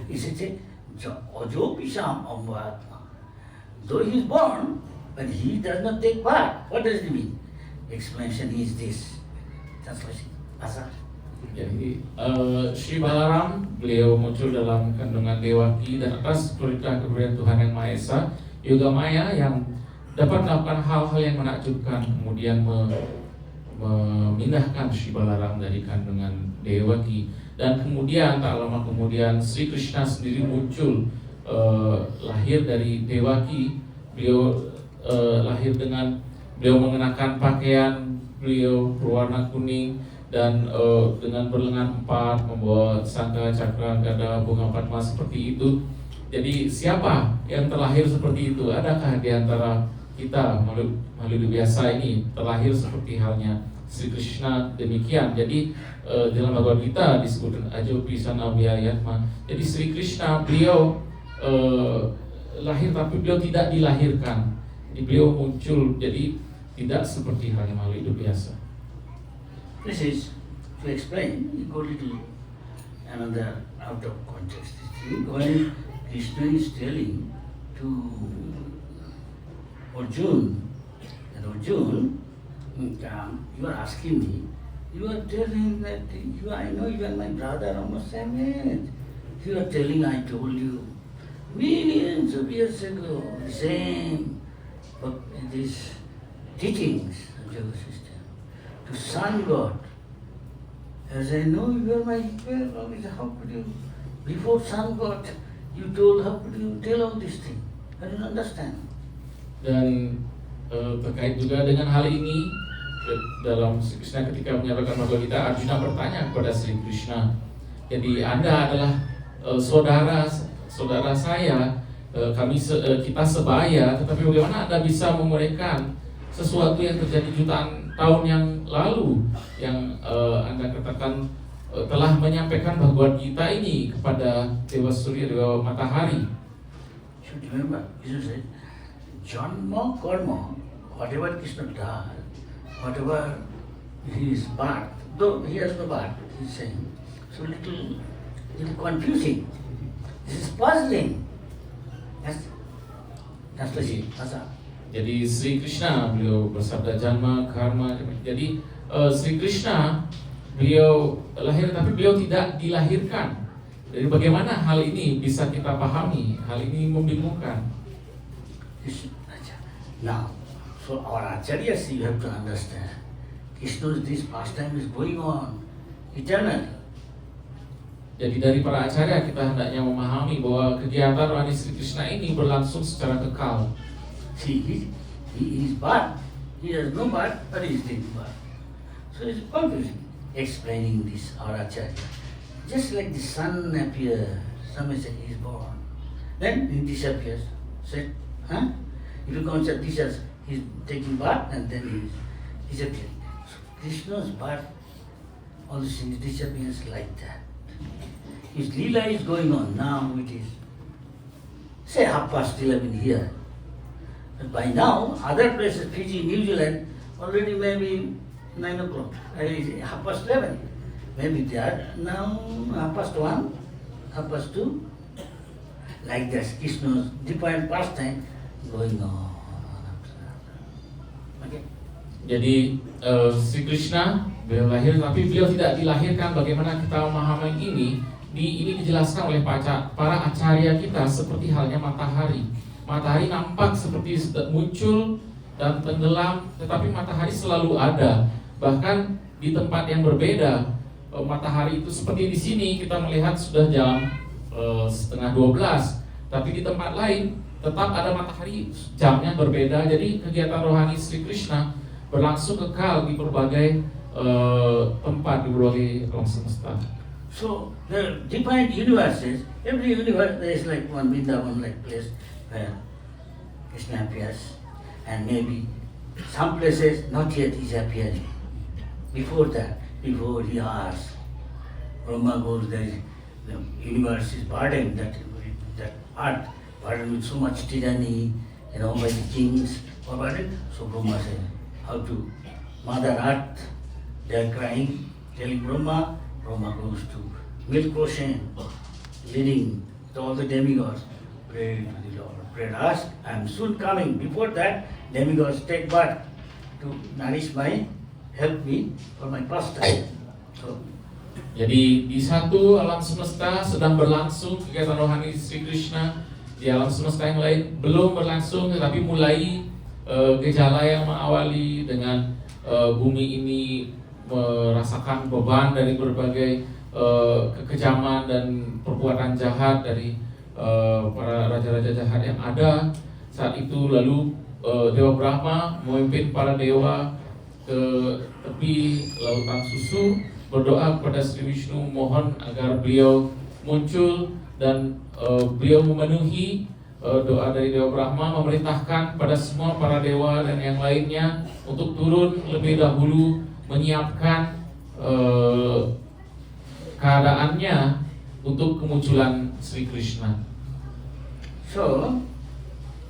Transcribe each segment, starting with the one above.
He said, Ajo Pisam Amvatma. Though he is born, but he does not take part. What does it mean? Explanation is this. Translation. Asal. Jadi Sri Balaram beliau muncul dalam kandungan Dewaki dan atas perintah kebudayaan Tuhan Yang Maha Esa, Yoga Maya yang dapat melakukan hal-hal yang menakjubkan, kemudian memindahkan Sri Balaram dari kandungan Dewaki, dan kemudian tak lama kemudian Sri Krishna sendiri muncul, lahir dari Dewaki. Beliau lahir dengan beliau mengenakan pakaian beliau berwarna kuning dan dengan berlengan 4, membawa sangga, cakra, gada, bunga padma seperti itu. Jadi siapa yang terlahir seperti itu? Adakah di antara kita makhluk biasa ini terlahir seperti halnya Sri Krishna demikian? Jadi dalam Bhagavad Gita disebutkan Ajo Pisana Vyayatma. Jadi Sri Krishna beliau lahir tapi beliau tidak dilahirkan. Jadi beliau muncul, jadi tidak seperti halnya makhluk hidup biasa. This is to explain, you go little another out of context. When Krishna is telling to Arjuna, that Arjuna, you are asking me, you are telling that I know you are my brother almost same age. You are telling I told you millions of years ago, the same, but these teachings of Yoga system to Sun God. As I know you are my equal, how could you, before Sun God, you told, how could you tell all these things? I don't understand. Dan terkait juga dengan hal ini, dalam Sri Krishna ketika menyampaikan Bhagavad Gita, Arjuna bertanya kepada Sri Krishna, jadi Anda adalah saudara saya, kita sebaya, tetapi bagaimana Anda bisa memuraikan sesuatu yang terjadi jutaan tahun yang lalu, yang Anda katakan telah menyampaikan Bhagavad Gita ini kepada Dewa Surya, Dewa Matahari. Should remember, Krishna said, Janma karma, whatever Krishna does, whatever his birth, though he has no birth, he's saying, so little confusing. This is puzzling. That's the Asa. Jadi Sri Krishna beliau bersabda janma karma. Jadi Sri Krishna beliau lahir tapi beliau tidak dilahirkan. Jadi bagaimana hal ini bisa kita pahami? Hal ini membingungkan. Now, so our acharyas, you have to understand, Krishna's this pastime is going on eternally. Jadi dari para acarya kita hendaknya memahami bahwa kegiatan rohani Sri Krishna ini berlangsung secara kekal. See, he is birth. He has no birth, but he is taking birth. So it's confusing. Explaining this, our acharya. Just like the sun appears, some say he is born. Then he disappears. Said, huh? If you consider this as he is taking birth and then he is disappearing. So Krishna's birth, all these things disappears like that. His lila is going on. Now it is, say 11:30 here. But by now, other places, Fiji, New Zealand, already maybe 9 o'clock, 11:30. Maybe they are now 1:30, 2:30. Like this, Krishna's different pastime going on. Okay. Jadi Sri Krishna beliau lahir tapi beliau tidak dilahirkan. Bagaimana kita memahami ini? Ini dijelaskan oleh para acarya kita seperti halnya matahari. Matahari nampak seperti muncul dan tenggelam, tetapi matahari selalu ada. Bahkan di tempat yang berbeda, matahari itu seperti di sini kita melihat sudah jam 11:30, tapi di tempat lain tetap ada matahari, jamnya berbeda. Jadi kegiatan rohani Sri Krishna berlangsung kekal di berbagai tempat di berbagai alam semesta. So the different universes, every universe there is like one Vrindavan like place where Krishna appears, and maybe some places not yet is appearing. Before that, before he asks, Brahma goes there, the universe is burdened, that earth burdened with so much tyranny, by the kings, or burdened. So Brahma says, how to Mother Earth, they are crying, telling Brahma. Brahma goes to milk ocean, leading all the demigods, pray to the Lord. Pray, ask, I am soon coming. Before that, demigods take bath to nourish help me for my pastime. So, Jadi di satu alam semesta sedang berlangsung kegiatan rohani Sri Krishna, di alam semesta yang lain belum berlangsung, tetapi mulai gejala yang mengawali dengan bumi ini merasakan beban dari berbagai kekejaman dan perbuatan jahat dari para raja-raja jahat yang ada saat itu. Lalu Dewa Brahma memimpin para dewa ke tepi lautan susu, berdoa kepada Sri Vishnu, mohon agar beliau muncul, dan beliau memenuhi doa dari Dewa Brahma, memerintahkan pada semua para dewa dan yang lainnya untuk turun lebih dahulu menyiapkan keadaannya untuk kemunculan Sri Krishna. So,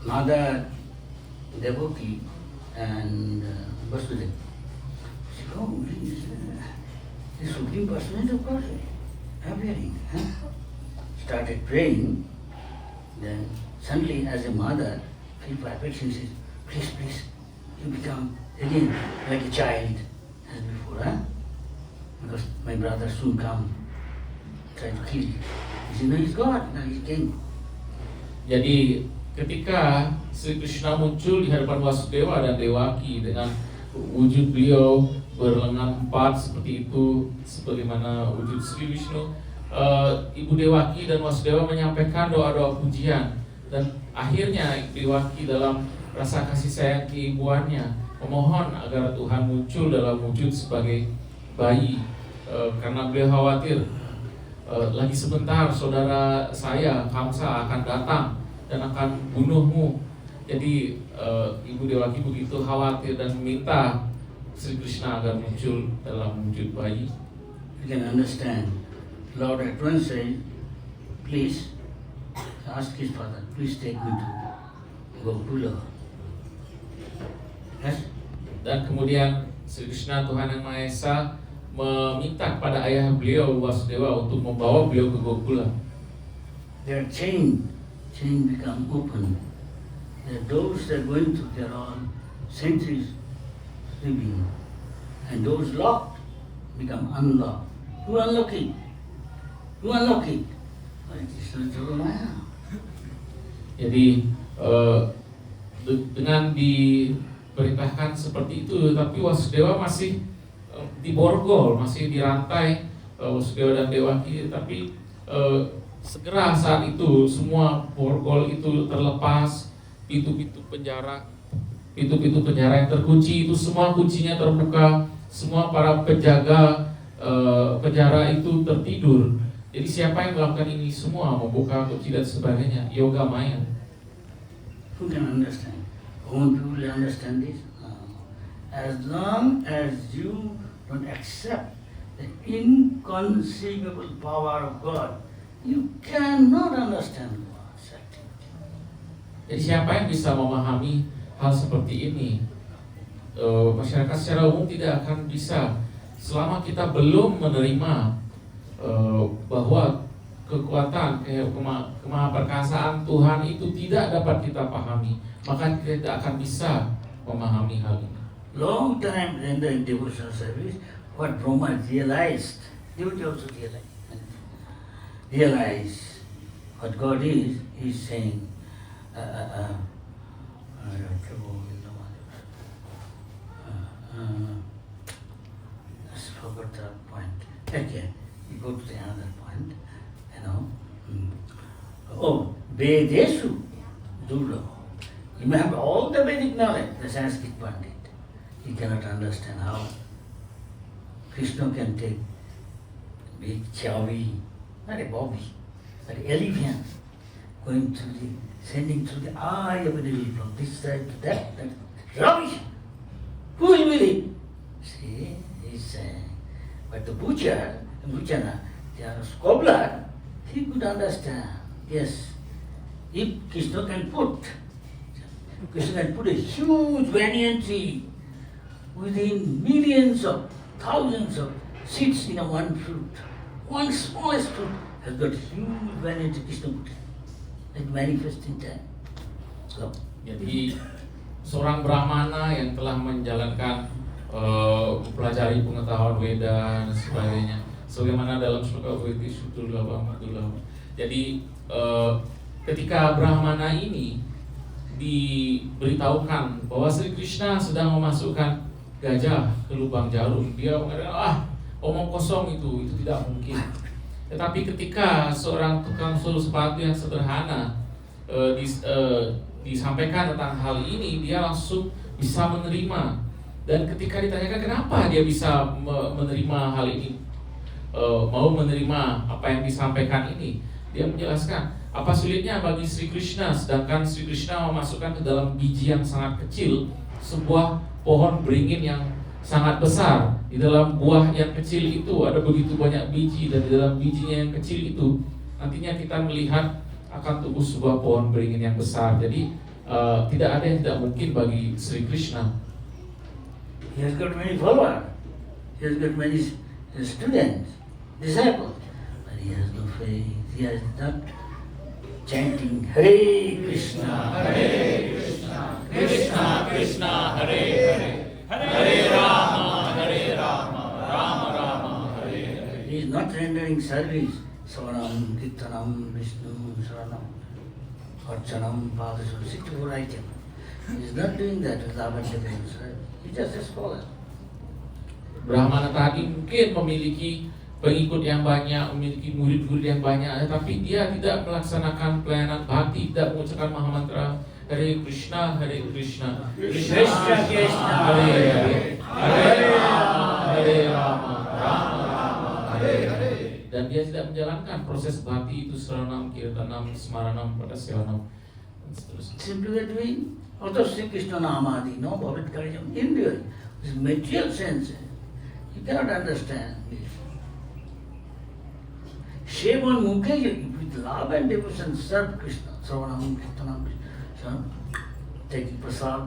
Mother Devaki and Vasudeva, oh, the Supreme Personality of Godhead appearing, started praying. Then suddenly, as a mother, filled by affection, says, please, please, you become again like a child as before, because my brother soon come, try to kill you. He said, no, he's God, no, he's king. Jadi ketika Sri Krishna muncul di hadapan Vasudeva dan Devaki dengan wujud beliau berlengan 4 seperti itu, sebagaimana wujud Sri Vishnu, Ibu Devaki dan Vasudeva menyampaikan doa-doa pujian, dan akhirnya Devaki dalam rasa kasih sayang keibuannya memohon agar Tuhan muncul dalam wujud sebagai bayi, karena beliau khawatir lagi sebentar saudara saya Kamsa akan datang dan akan bunuhmu. Jadi Ibu Devaki begitu khawatir dan meminta Sri Krishna agar muncul dalam wujud bayi. You can understand. Lord at once said, please ask his father, please take me to Gokula. Yes? Dan kemudian Sri Krishna, Tuhan Yang Maha Esa, meminta kepada ayah beliau Vasudeva untuk membawa beliau ke Gokula. Their chain become open. The doors they're going through, they're all centuries living. And doors locked become unlocked. Who unlock it? Who unlock it? It is Maya. Jadi dengan diperintahkan seperti itu, tapi Vasudeva masih diborgol, masih dirantai Vasudeva dan Devaki. Tapi segera saat itu semua borgol itu terlepas, pintu-pintu penjara yang terkunci itu semua kuncinya terbuka, semua para penjaga penjara itu tertidur. Jadi siapa yang melakukan ini semua, membuka kunci dan sebagainya? Yoga Maya. Who can understand? Won't you really understand this? As long as you don't accept the inconceivable power of God, you cannot understand God's activity. Jadi siapa yang bisa memahami hal seperti ini? Masyarakat secara umum tidak akan bisa selama kita belum menerima bahwa kekuatan kemahaperkasaan Tuhan itu tidak dapat kita pahami, maka kita tidak akan bisa memahami hal ini. Long time in the devotional service, what Brahma realized, devotee also realize what God is. He's saying, I just forgot the point. Okay, you go to the another point. Oh, Vedeshu Durlabha. You may have all the Vedic knowledge, the Sanskrit Pandit. He cannot understand how Krishna can take big chavi, not a bobby, but an elephant, sending through the eye of an elephant from this side to that. Rubbish! Who will believe? See, he's saying. But the butcher, the cobbler, he could understand. Yes, if Krishna can put a huge banyan tree within millions of thousands of seeds in a one fruit, one smallest fruit, has got huge value to Krishna Buddha. It manifests in time. So, Jadi seorang Brahmana yang telah menjalankan mempelajari pengetahuan Weda dan sebagainya, sebagaimana dalam sloka Viti Sutulava Madulava. Jadi ketika Brahmana ini diberitahukan bahwa Sri Krishna sedang memasukkan gajah ke lubang jarum, dia mengatakan, omong kosong itu tidak mungkin. Tetapi ketika seorang tukang sul sepatu yang sederhana disampaikan tentang hal ini, dia langsung bisa menerima. Dan ketika ditanyakan kenapa dia bisa menerima hal ini, mau menerima apa yang disampaikan ini, dia menjelaskan apa sulitnya bagi Sri Krishna, sedangkan Sri Krishna memasukkan ke dalam biji yang sangat kecil sebuah pohon beringin yang sangat besar. Di dalam buah yang kecil itu ada begitu banyak biji, dan di dalam bijinya yang kecil itu nantinya kita melihat akan tumbuh sebuah pohon beringin yang besar. Jadi tidak ada yang tidak mungkin bagi Sri Krishna. he has got many followers, he has got many students, disciples, but he has no faith. He has not chanting Hare Krishna, Krishna Krishna, Hare Hare, Hare Rama, Rama Rama, Hare Hare. He is not rendering service. Savanam, Kirtanam, Vishnu, Saranam, Archanam, Padasam, 64 items. He is not doing that with abundance. He just a scholar. Brahmana tadi mungkin memiliki pengikut yang banyak, memiliki murid-murid yang banyak, tetapi dia tidak melaksanakan pelayanan bhakti, tidak mengucapkan mahamantra Hare Krishna, Krishna Krishna, Hare Hare, Hare Rama, Rama Rama, Hare Hare. Dan dia tidak menjalankan proses bhakti itu Saranam, Kirtanam, Smaranam, Padasevanam, dan seterusnya. Simply we are doing although Sri Krishna Namadi, no Bhavat Karyam, India, this material sense, you cannot understand this. Shevan Mukesh, with love and devotion, serve Krishna, Savanam, Kirtanam, Krishna, taking prasad,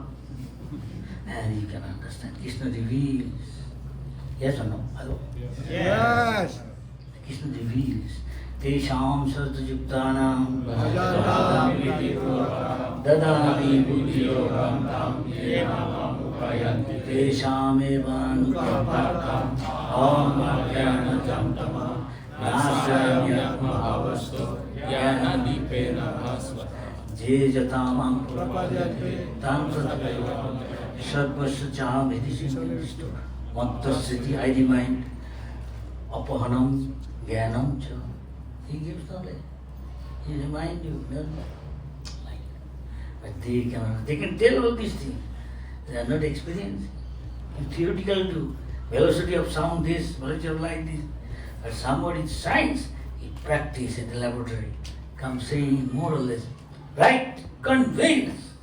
and you can understand. Krishna reveals. Yes or no? Hello? Yes. Krishna reveals. Tesham sartajuktanam dadami buddhiyogam tam yenam upayanti tesham evanukampatam amadhyanatam tamam nasayamyatmahavastu Yanadipena Bhasvata. je jatamam tam satapayam sarvasya cham hidisinistu mattasiti I remind apahanam jnanam cha. He gives knowledge. He reminds you, no, like, but they can tell all these things. They are not experienced. You theoretical do velocity of sound this, velocity of light this, but somebody science, he practice in the laboratory, comes saying more or less, right? Convince.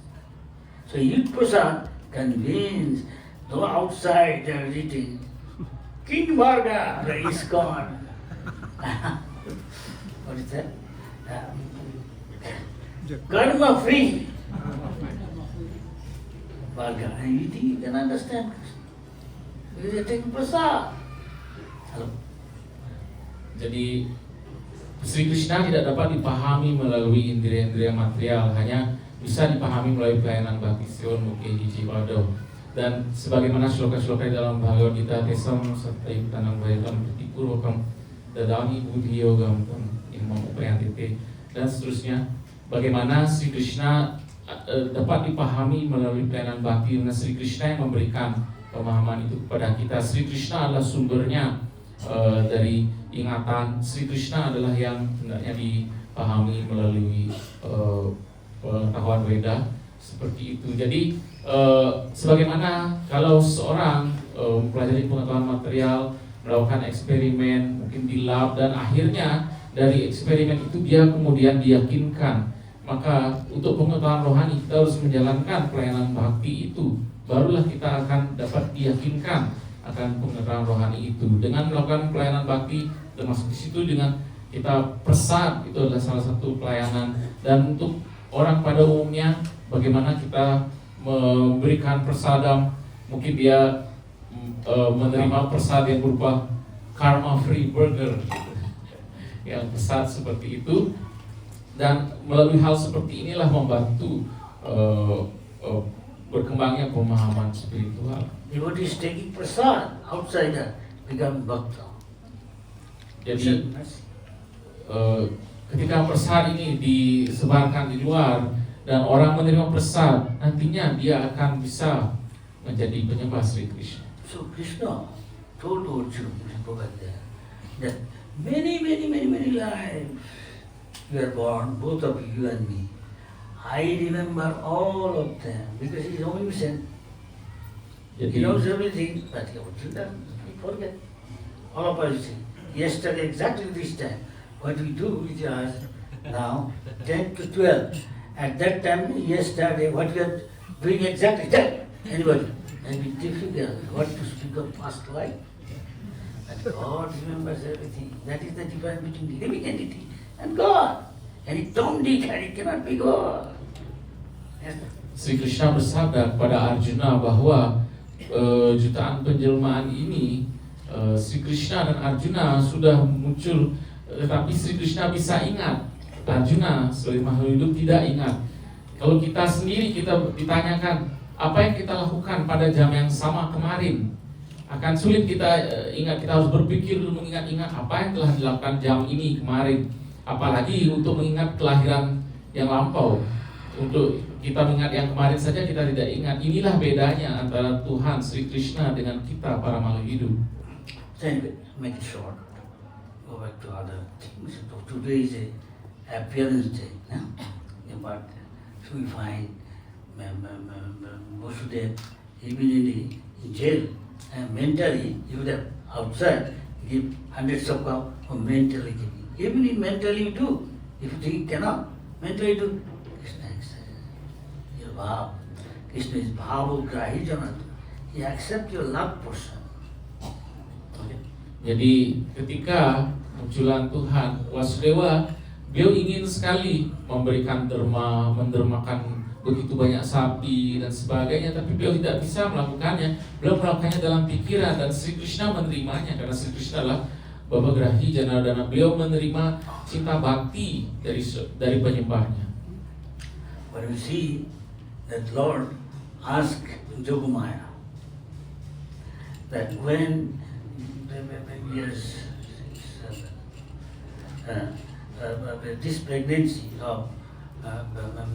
So Yud Prasad convince. Though outside they are eating King Varga, the ISKCON. What is that? Karma free. Varga. And you can understand. Because they are taking prasad. Hello? Jadi Sri Krishna tidak dapat dipahami melalui indria-indria material, hanya bisa dipahami melalui pelayanan Bhakti Sion Mukehi Jivado. Dan sebagaimana sloka-sloka dalam Bhagavad Gita, Tesam Satai Tanam Vayatam Purvakam Dadami Buddhiyogam Imam Upayantite, dan seterusnya. Bagaimana Sri Krishna dapat dipahami melalui pelayanan Bhakti, dengan Sri Krishna yang memberikan pemahaman itu kepada kita. Sri Krishna adalah sumbernya dari ingatan. Sri Krishna adalah yang hendaknya dipahami melalui pengetahuan Weda, seperti itu. Jadi sebagaimana kalau seorang mempelajari pengetahuan material, melakukan eksperimen mungkin di lab, dan akhirnya dari eksperimen itu dia kemudian diyakinkan, maka untuk pengetahuan rohani kita harus menjalankan pelayanan bhakti itu, barulah kita akan dapat diyakinkan akan pengetahuan rohani itu. Dengan melakukan pelayanan bhakti, termasuk di situ dengan kita prasad, itu adalah salah satu pelayanan. Dan untuk orang pada umumnya, bagaimana kita memberikan prasadam, mungkin dia menerima prasad yang berupa karma free burger. yang pesat seperti itu, dan melalui hal seperti inilah membantu berkembangnya pemahaman spiritual. Devotees taking prasad outsider become bhakta. Jadi ketika prasad ini disebarkan di luar dan orang menerima prasad, nantinya dia akan bisa menjadi penyembah Sri Krishna. So Krishna told Arjuna that many lives you are born, both of you and me. I remember all of them because he is omniscient. He knows everything, but Arjuna, he forget. All of us see. Yesterday, exactly this time, what we do is now 10 to 12. At that time, yesterday, what we are doing exactly that. Anybody? And we difficult what to speak of past life. But God remembers everything. That is the difference between the living entity and God. And it don't need and it cannot be God. Yes. Sri Krishna bersabda kepada Arjuna bahwa jutaan penjelmaan ini Sri Krishna dan Arjuna sudah muncul, tetapi Sri Krishna bisa ingat. Arjuna sebagai makhluk hidup tidak ingat. Kalau kita sendiri, kita ditanyakan apa yang kita lakukan pada jam yang sama kemarin, akan sulit kita ingat. Kita harus berpikir dulu, mengingat-ingat apa yang telah dilakukan jam ini kemarin. Apalagi untuk mengingat kelahiran yang lampau. Untuk kita mengingat yang kemarin saja kita tidak ingat. Inilah bedanya antara Tuhan Sri Krishna dengan kita para makhluk hidup. Then make it short. Go back to other things. So today is a appearance day, no? But so we find Vasudev even in jail, and mentally he would have outside give hundreds of cows for mentally giving. Even in mentally you do, if you think you cannot, mentally do. Krishna accepts your bhav. Krishna is bhavograhi janatu. He accepts your love person. Jadi ketika munculan Tuhan Wasudeva, beliau ingin sekali memberikan derma, mendermakan begitu banyak sapi dan sebagainya, tapi beliau tidak bisa melakukannya. Beliau melakukannya dalam pikiran dan Sri Krishna menerimanya karena Sri Krishna adalah Bhavagrahi Janardana. Beliau menerima cinta bakti dari penyembahnya. But you see that Lord asked Jogamaya that when yes, this pregnancy of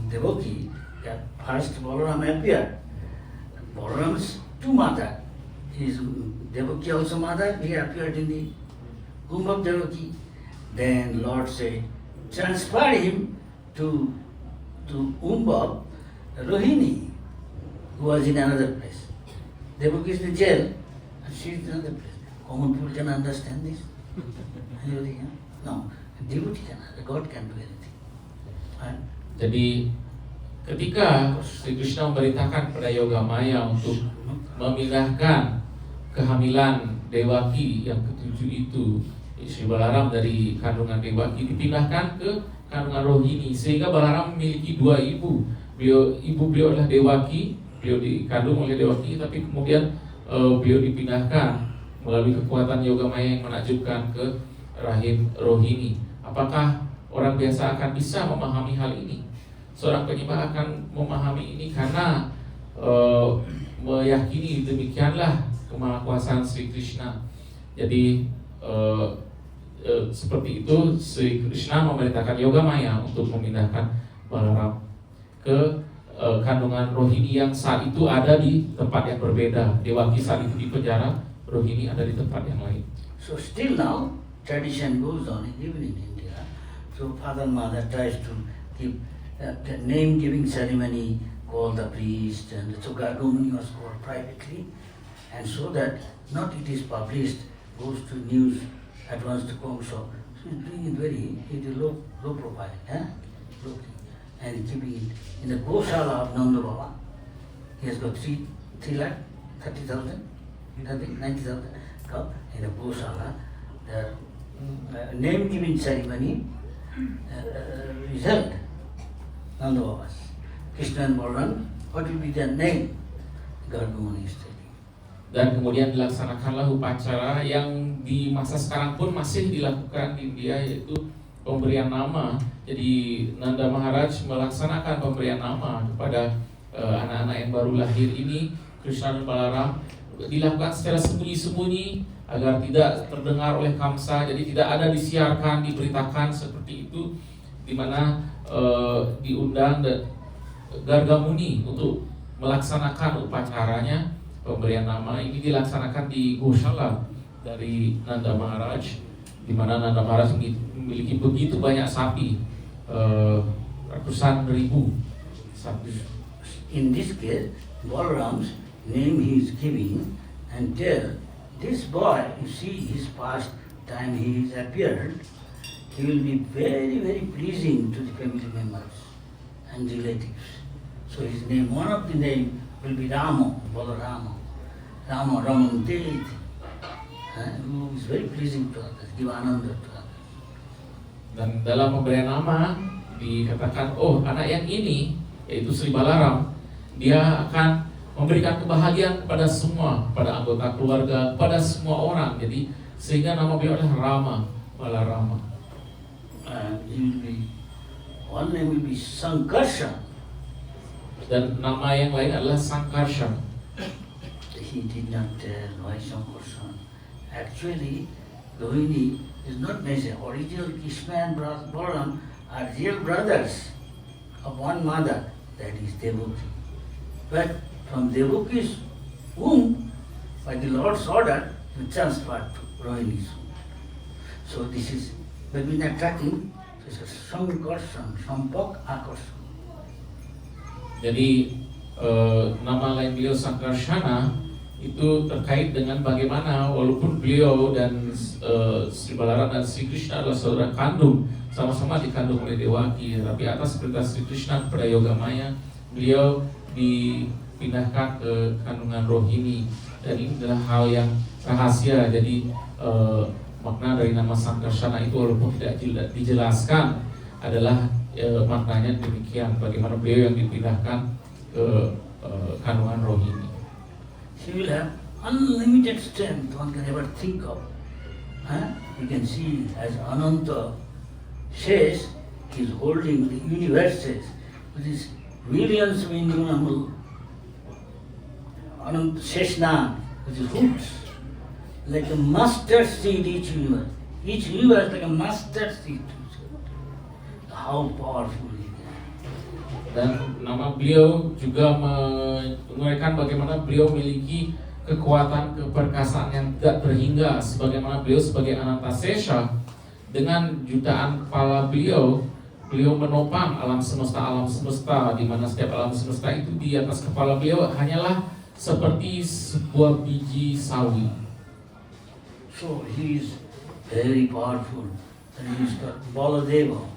Devaki, first Balaram appeared. Balaram's two mother. His Devaki also mother, he appeared in the womb of Devaki. Then Lord said, transfer him to womb of Rohini, who was in another place. Devaki is in jail, and she is in another place. Common people can understand this? No, devotee can, God can do anything. Right? Jadi ketika Sri Krishna memerintahkan kepada Yogamaya untuk memindahkan kehamilan Devaki yang ketujuh itu, Sri Balaram dari kandungan Devaki dipindahkan ke kandungan Rohini, sehingga Balaram memiliki dua ibu. Ibu beliau adalah Devaki, beliau dikandung oleh Devaki, tapi kemudian beliau dipindahkan melalui kekuatan Yogamaya yang menakjubkan ke rahim Rohini. Apakah orang biasa akan bisa memahami hal ini? Seorang penyembah akan memahami ini karena meyakini demikianlah kemahakuasaan Sri Krishna. Jadi seperti itu Sri Krishna memerintahkan Yogamaya untuk memindahkan Balaram ke kandungan Rohini yang saat itu ada di tempat yang berbeda. Devaki saat itu di penjara, Rohini ada di tempat yang lain. So still now tradition goes on even in India. So father and mother tries to give the name giving ceremony, call the priest, and so Gargumuni was called privately, and so that not it is published, goes to news at once to Komso. So he's doing it very low profile, low, and keeping it in the Goshala of Nanda Baba. He has got 3 lakh 30,000. 90,000 cow in the Goshala. The name giving ceremony is held. Nanda Baba's. Krishna and Balaram, what will be their name? Gargumuni is telling. dan kemudian dilaksanakanlah upacara yang di masa sekarang pun masih dilakukan di India, yaitu pemberian nama. Jadi Nanda Maharaj melaksanakan pemberian nama kepada anak-anak yang baru lahir ini, Krishna dan Balaram, dilakukan secara sembunyi-sembunyi agar tidak terdengar oleh Kamsa. Jadi tidak ada disiarkan, diberitakan seperti itu, di mana diundang Gargamuni untuk melaksanakan upacaranya. Pemberian nama ini dilaksanakan di Goshala dari Nanda Maharaj, di mana Nanda Maharaj memiliki begitu banyak sapi, ratusan ribu sapi. In this case, Balaram's name he is giving, and there, this boy, you see his past time he is appeared, he will be very, very pleasing to the family members and relatives. So his name, one of the name will be Rama, Balarama, Ramanted, who is very pleasing to others, give ananda to others. Dan dalam pemberian nama dikatakan, oh anak yang ini, yaitu Sri Balaram, dia akan memberikan kebahagiaan kepada semua, kepada anggota keluarga, kepada semua orang. Jadi sehingga nama beliau adalah Rama, Balarama. He will be, one name will be Sankarshan. Dan nama yang lain adalah Sankarshan. He did not tell why Sankarshan. Actually, Rohini is not mentioned. Original Krishna and Balaram are real brothers of one mother, that is Devaki. But from Devaki's womb, by the Lord's order, he transferred to Rohini's womb. So this is, but we are tracking, this is Sankarshan, Sampak Akarshan. Jadi nama lain beliau Sankarshana itu terkait dengan bagaimana walaupun beliau dan Sri Balaram dan Sri Krishna adalah saudara kandung, sama-sama dikandung oleh Devaki, tapi atas perintah Sri Krishna kepada Yogamaya, beliau dipindahkan ke kandungan Rohini. Dan ini adalah hal yang rahasia. Jadi makna dari nama Sankarshana itu walaupun tidak dijelaskan adalah maknanya demikian, bagaimana beliau yang dipindahkan ke kandungan Rohini. She will have unlimited strength, one can never think of. You can see as Ananta says, he is holding the universes with his millions of innumerable Ananta Sheshna with his hoops, like a mustard seed each universe. Each universe like a mustard seed. How powerful he is. Dan nama beliau juga menguraikan bagaimana beliau memiliki kekuatan keperkasaan yang tidak terhingga, sebagaimana beliau sebagai Anantasesha dengan jutaan kepala beliau menopang alam semesta, di mana setiap alam semesta itu di atas kepala beliau hanyalah seperti sebuah biji sawi. So he is very powerful, and he is called Baladeva.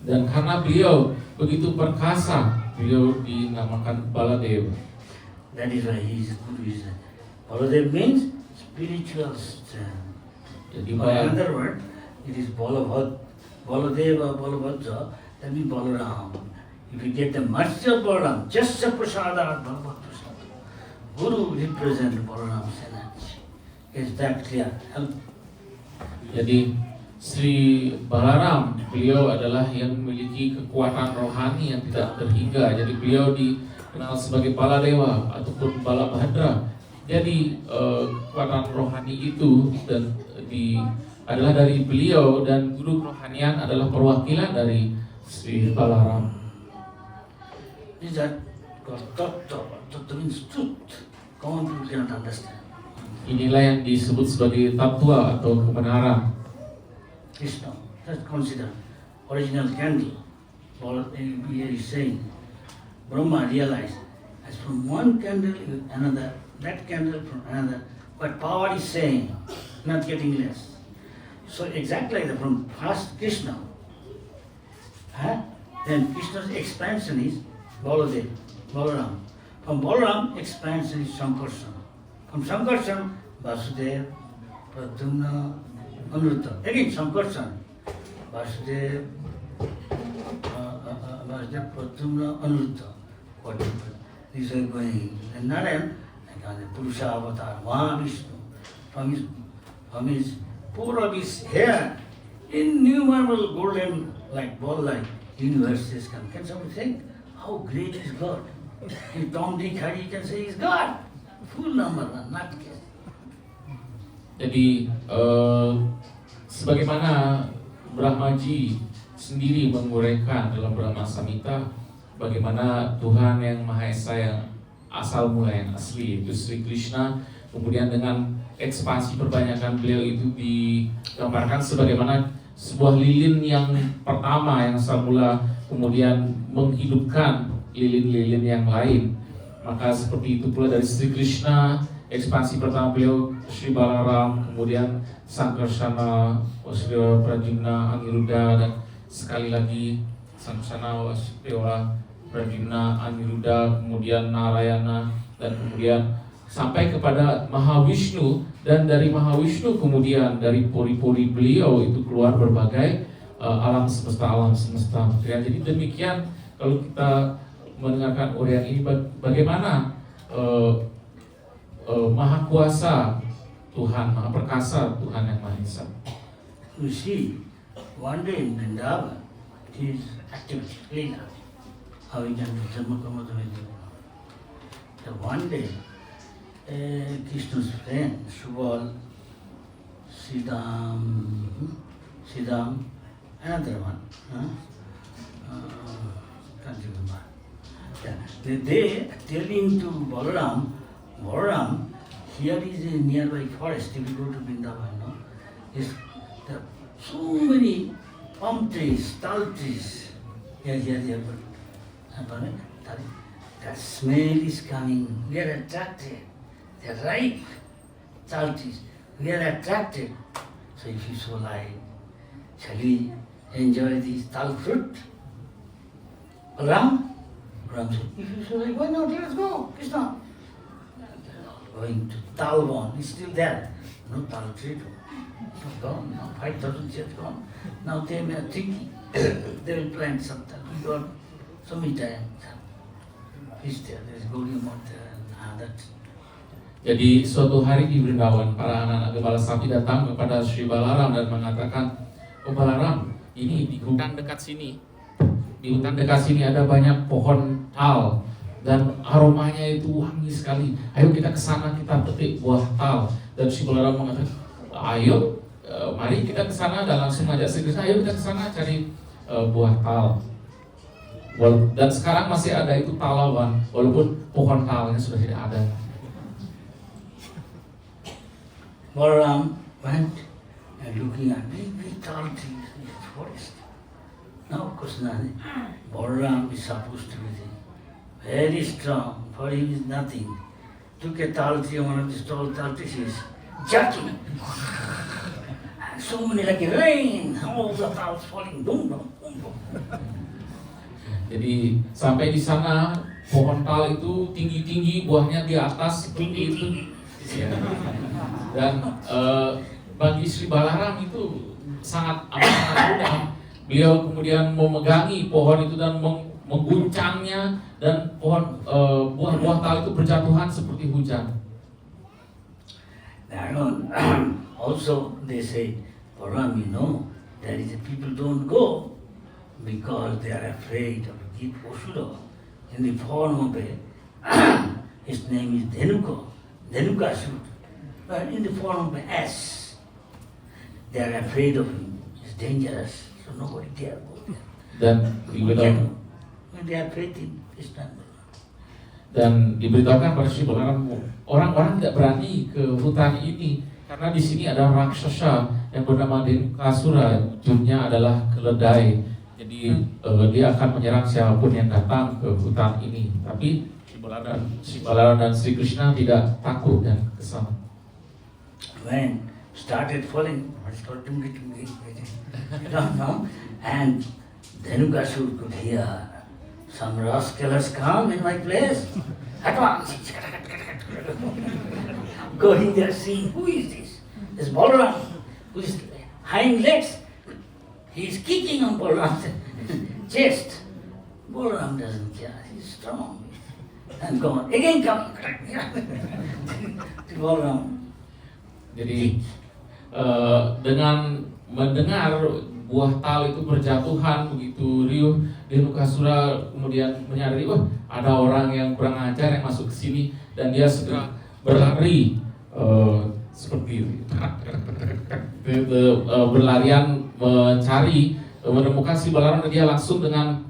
Dan karena beliau begitu perkasa, beliau dinamakan Baladeva. That is why he is Guru. Baladeva means spiritual strength. Jadi By another word, it is Baladeva, Balabhadra, that means Balaram. If you get the mercy of Balaram, just a prasada, Bhagavad prasada. Guru represents Balaram's energy. Is that clear? Jadi Sri Balaram, beliau adalah yang memiliki kekuatan rohani yang tidak terhingga. Jadi beliau dikenal sebagai Baladewa ataupun Balabhadra. Jadi kekuatan rohani itu adalah dari beliau, dan guru kerohanian adalah perwakilan dari Sri Balaram. These are called tattva. Tattva means truth. Common people cannot understand. Inilah yang disebut sebagai tatwa atau kebenaran. Krishna, just consider original candle. Here is saying, Brahma realized as from one candle to another, that candle from another, but power is same, not getting less. So exactly like that, from first Krishna, then Krishna's expansion is Balaram. From Balaram, expansion is Sankarsana. From Sankarsana, Vasudeva, Pradyumna, Anuruddha. Again, Sankarsana, Vasudeva, Pradyumna, Anuruddha. These are going. And Narayan, the Purusha avatar, Mahavishnu, from his pore of his hair, innumerable golden like ball like universes come. Can somebody think how great is God? If Tom, Dick, Harry can say he's God. Full number, not case. Jadi sebagaimana Brahmaji sendiri menguraikan dalam Brahma Samhita bagaimana Tuhan yang Maha Esa yang asal mula yang asli yaitu Sri Krishna, kemudian dengan ekspansi perbanyakan beliau itu digambarkan sebagaimana sebuah lilin yang pertama yang asal mula kemudian menghidupkan lilin-lilin yang lain. Maka seperti itu pula dari Sri Krishna, ekspansi pertama beliau Sri Balaram, kemudian Sangkarsana, Vasudeva, Pradyumna, Aniruddha, dan sekali lagi Sangkarsana, Vasudeva, Pradyumna, Aniruddha, kemudian Narayana, dan kemudian sampai kepada Mahavishnu, dan dari Mahavishnu kemudian dari pori-pori beliau itu keluar berbagai alam semesta. Ya, jadi demikian kalau kita mendengarkan uraian ini bagaimana Maha Kuasa Tuhan, Maha Perkasa Tuhan yang Maha Esa. You see, one day in Vrindavan, it is activity, Leela, how we can do Janma-karma Dhamma. So one day, Krishna's friend, Subal, Siddham, another one, can't remember. Yeah. They telling to Balaram, here is a nearby forest, if you go to Vrindavan, no? There are so many palm trees, tal trees. Here. That smell is coming. We are attracted. They are ripe. Tal trees. We are attracted. So if you so like, shall we enjoy this tal fruit? Ram said, if you so like, why not? Let's go, Krishna. Going to Talvan, it's still there. No tal tree, gone. Now 5,000 years gone. Now they are thinking they will plant some tal. We got so many times. Fish there is Gaudiya Math there and that. Jadi suatu hari di Vrindavan, para anak-anak gembala sapi datang kepada Sri Balaram dan mengatakan, "Oh Balaram, ini di hutan dekat sini. Di hutan dekat sini ada banyak pohon tal dan aromanya itu wangi sekali. Ayo kita ke sana, kita petik buah tal." Dan Sri Balaram mengatakan, "Ayo, mari kita ke sana." Dan langsung ajak Sri Krishna, "Ayo kita ke sana cari buah tal." Dan sekarang masih ada itu talawan, walaupun pohon talnya sudah tidak ada. Balaram went and looking at big tall trees in the forest. Now Krishna, Balaram is supposed to be very strong, for him is nothing. Took a tall tree, one of these tall trees, he is jerking. So many like a rain, all the towels falling, boom, boom, boom, boom. Jadi sampai di sana pohon tal itu tinggi-tinggi, buahnya di atas seperti itu. Ya. Dan bagi Sri Balaram itu sangat mudah. Beliau kemudian memegangi pohon itu dan mengguncangnya, dan pohon buah-buah tal itu berjatuhan seperti hujan. Also they say, Balaram, you know, there is a people don't go because they are afraid of the Asura in the form of a his name is Dhenukasura, but in the form of an ass. They are afraid of him. It's dangerous, so nobody dare go there. Dan diberitahukan, They are afraid in Krishna. Dan diberitahukan pada Sri Balaram, orang-orang tidak berani ke hutan ini karena di sini ada raksasa yang bernama Dhenukasura, ujungnya adalah keledai. Jadi dia akan menyerang siapapun yang datang ke hutan ini. Tapi Sri Balaram dan Sri Krishna tidak takut dan kesana. When started falling, and Dhenukasura could hear some rascals come in my place. At once, going there, seeing who is this? This Balaram, who is hind legs. He is kicking on Balaram's chest. Balaram doesn't care. He's strong. and gone. Again come. To Balaram. Jadi dengan mendengar buah tal itu berjatuhan begitu riuh, Dhenukasura kemudian menyadari, wah ada orang yang kurang ajar yang masuk ke sini, dan dia segera berlari seperti berlarian menemukan Sri Balaram, dan dia langsung dengan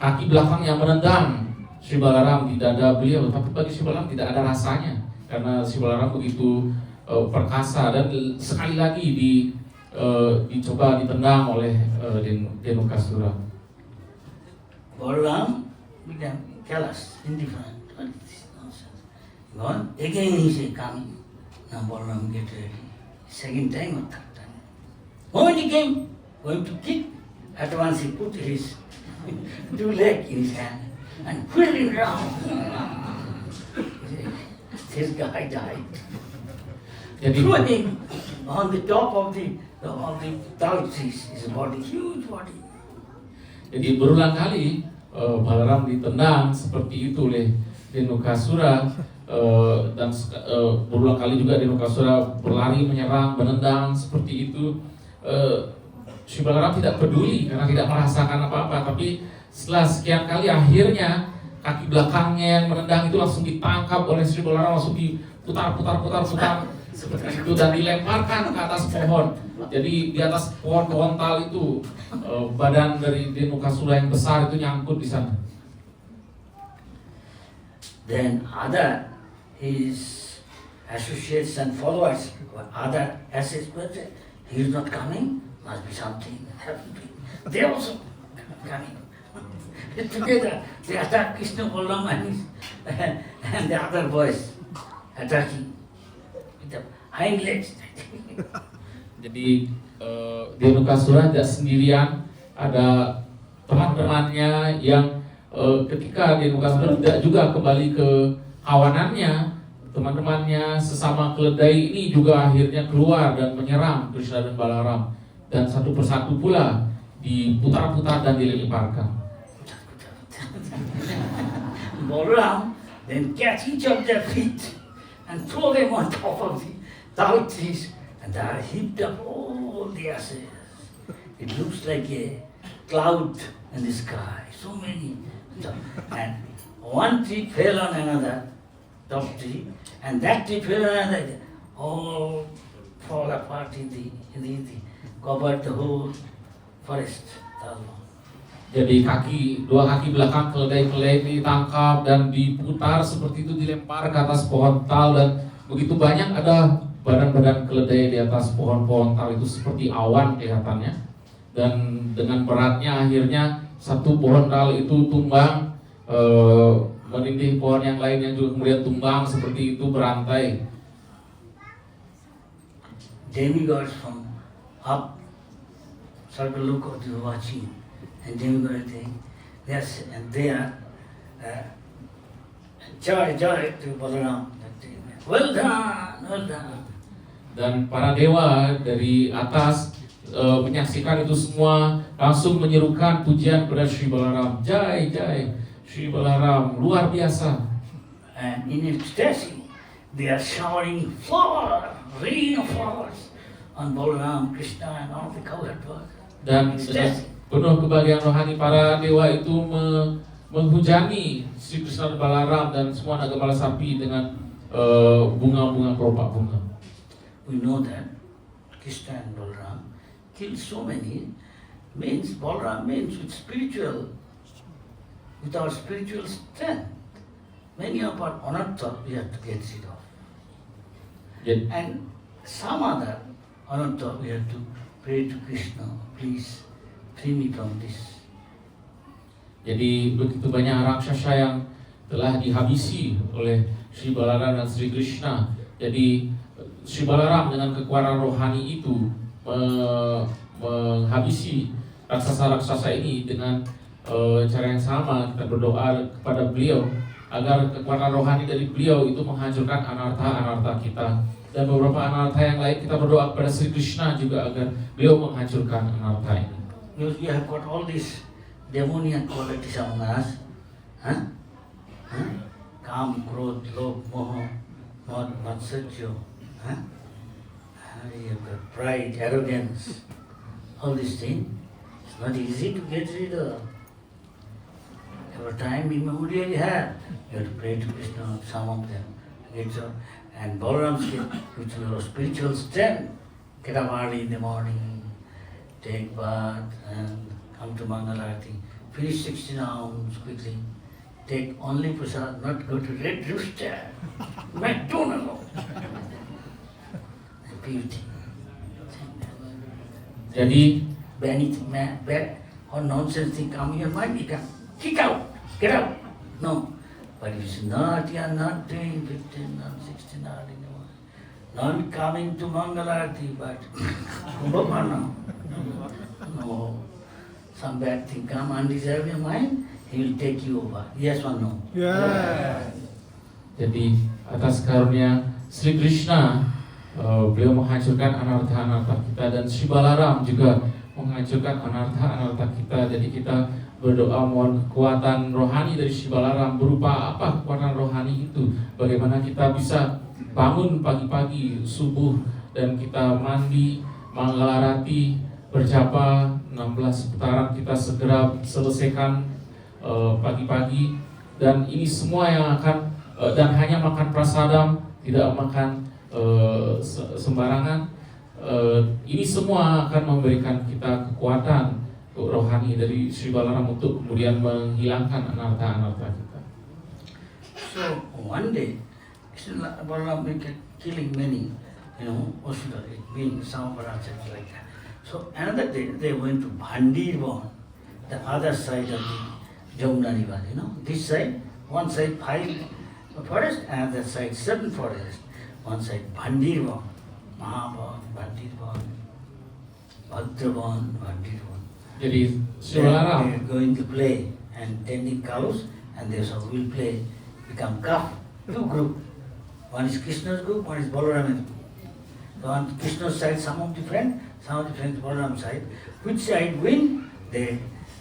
kaki belakang yang menendang Sri Balaram di dada beliau. Tapi bagi Sri Balaram tidak ada rasanya karena Sri Balaram begitu perkasa, dan sekali lagi dicoba ditendang oleh Dhenukasura. Balaram became callous, indifferent. What is this nonsense? Gone. Again he said, come. Now Balaram get ready. Second time or third time. Moment he came, going to kick, at once he put his two legs in his hand and pulled him down. This guy died. Jadi Threw him on the top of the tall trees. His body, huge body. Jadi berulang kali Balaram ditendang seperti itu oleh Dhenukasura, dan berulang kali juga Dhenukasura berlari menyerang, menendang seperti itu. Sri Balaram tidak peduli karena tidak merasakan apa-apa, tapi setelah sekian kali akhirnya kaki belakangnya yang menendang itu langsung ditangkap oleh Sri Balaram, langsung diputar seperti itu dan dilemparkan ke atas pohon. Jadi di atas pohon tal itu badan dari Dhenukasura yang besar itu nyangkut di sana. Then other his associates and followers, other associates, but he is not coming. Must be something happened to him. They also coming. Together they attack Krishna Balaram and the other boys attacking with the hind legs. Jadi Dhenukasura tidak sendirian, ada teman-temannya yang ketika Dhenukasura tidak juga kembali ke kawanannya, teman-temannya sesama keledai ini juga akhirnya keluar dan menyerang Krishna dan Balaram, dan satu persatu pula diputar-putar dan dilemparkan. Balaram then catch each of their feet and throw them on top of the tall trees, and they are heaped up all the ashes. It looks like a cloud in the sky, so many. And one tree fell on another top tree, and that tree fell on another. All fall apart in the covered the whole forest. Jadi dua kaki belakang keledai ditangkap dan diputar seperti itu, dilempar ke atas pohon tal, dan begitu banyak ada badan-badan keledai di atas pohon-pohon tal itu seperti awan kelihatannya, dan dengan beratnya akhirnya satu pohon tal itu tumbang, menindih pohon yang lain yang juga kemudian tumbang seperti itu berantai. Demigods from up Sargaloka they were watching, and demigods they are joy to Balaram. Well done. Dan para dewa dari atas menyaksikan itu semua langsung menyerukan pujian kepada Sri Balaram. Jai Sri Balaram, luar biasa. And in ecstasy they are showering rain of flowers on Balaram, Krishna and all the cowherd birds. Dan dengan penuh kebahagiaan rohani, para dewa itu menghujani Sri Krishna dan Balaram dan semua naga kepala sapi dengan bunga-bunga, kelopak bunga. We know that Krishna and Balaram killed so many. Balaram means with our spiritual strength. Many of our anartha we have to get rid of. Jadi, And some other anartha we have to pray to Krishna, please free me from this. Jadi begitu banyak raksasa yang telah dihabisi oleh Sri Balaram dan Sri Krishna. Jadi Sri Balaram dengan kekuatan rohani itu menghabisi raksasa-raksasa ini. Dengan cara yang sama kita berdoa kepada beliau agar kekuatan rohani dari beliau itu menghancurkan anartha-anartha kita. Dan beberapa anartha yang lain kita berdoa kepada Sri Krishna juga agar beliau menghancurkan anartha ini. Because we have got all these demoniac qualities among us. Kam, Krodh, Lobh, Moha, Mad, Matsarya, huh? You have got pride, arrogance, all these things. It's not easy to get rid of. Every time immemorial you have to pray to Krishna, some of them. Get up. And Balaram's kid, which is your spiritual strength, get up early in the morning, take bath and come to Mangalarati, finish 16 rounds quickly, take only prasad, not go to Red Rooster, McDonald's. Beauty. Jadi Anything bad or nonsense thing come in your mind, you can kick out, get out. No. But if it's not, you are not doing 15 or 16 hours in the morning. Not coming to Mangalarati, but no. Some bad thing come undeserved in your mind, he will take you over. Yes or no? Yeah. Jadi atas karunia Sri Krishna, beliau menghancurkan anartha-anartha kita, dan Sri Balaram juga menghancurkan anartha-anartha kita. Jadi kita berdoa mohon kekuatan rohani dari Sri Balaram. Berupa apa kekuatan rohani itu? Bagaimana kita bisa bangun pagi-pagi subuh dan kita mandi, Mangalarati, berjapa 16 putaran, kita segera selesaikan pagi-pagi, dan ini semua yang akan dan hanya makan prasadam, tidak makan sembarangan. Ini semua akan memberikan kita kekuatan rohani dari Sri Balaram untuk kemudian menghilangkan anartha-anartha kita. So one day, Sri Balaram killing many, Asura, being Samaparacharya like that. So another day they went to Bhandirvan, the other side of the Jamuna River, this side, one side 5 forest, another side 7 forest. One side Bhandirvan, Mahabhan, Bhandirvan, Bhadravan, Bhandirvan. Jadi Sri Balaram They are going to play and tending cows, and they also will play, become calf, two group. One is Krishna's group, one is Balaram's group. So on Krishna's side, some of the friends Balaram's side. Which side win?